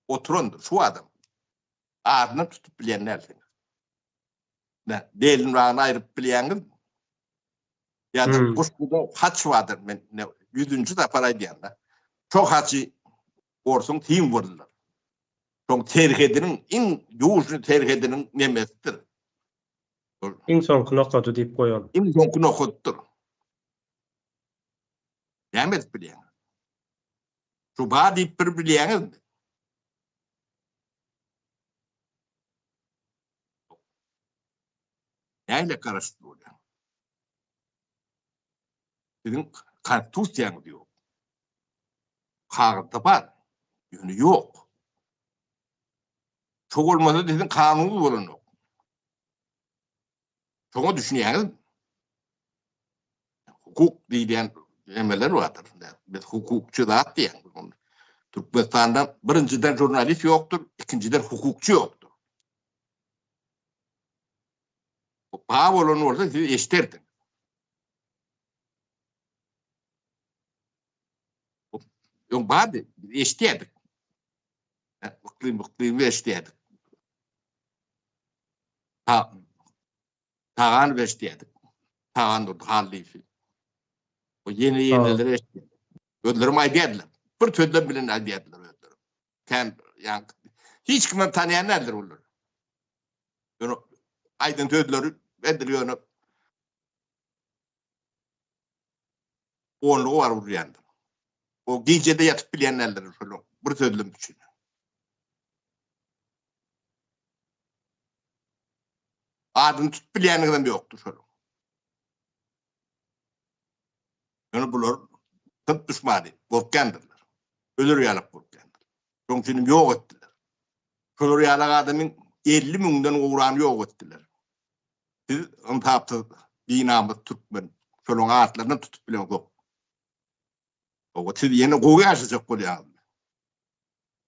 oturandır şu adam. Adını tutup bilenlerdir. Ne, delin rağını ayırıp bileğiniz ya da kuşkuda haç vardır. Ne, 100. da para diyenler. Çok haçı olsun tim vururlar. Çok terk edenin, en yoğuşunu terk edenin nemesidir. En soňky nokady diýip goýan. En soňky nokatdır. Nemes bileğin. Şu bağ diýip bir bileğiniz. Neyle karıştırıyor? Sizin konstitüsiýaňyz ýok. Kağıtda var. Yönü yok. Çok olmasa sizin kanunuz bolanok. Çoğu düşünýäňiz. Hukuk diýen emeler vardır. Biz hukukçu zat diýen. Türkmenistanda birinciden jurnalist yoktur, ikinciden hukukçu yoktur. Bağ bolan orada siz eşiterdin. Yok bağ eşitiyerdik. Mıklıyım eşitiyerdik. Tağan eşitiyerdik. Tağan oldu, hallifi. O yeni yerleri eşitiyerdik. Ödlerim aydiyerdiler. Bir tödlen bilen aydiyerdiler ödlerim. Yani hiç kimden tanıyan nedir olur? Yani aydın tödleri ediliyor. Onluğu var uğrayandır. O gecede yatıp bilenlerdir. Bir tödlen için. Adını tutup bilenlerden yoktur. Yani bunlar tıp düşmanı, korkandırlar. Ölür yalıp korkandır. Çünkü yok ettiler. Ölür yalık adamın 50 mindən uğranı yok ettiler. Siz taptı dinamız Türkmen, şolun ağaçlarından tutup bilen yok. O siz yeni koğu yaşayacak oluyor.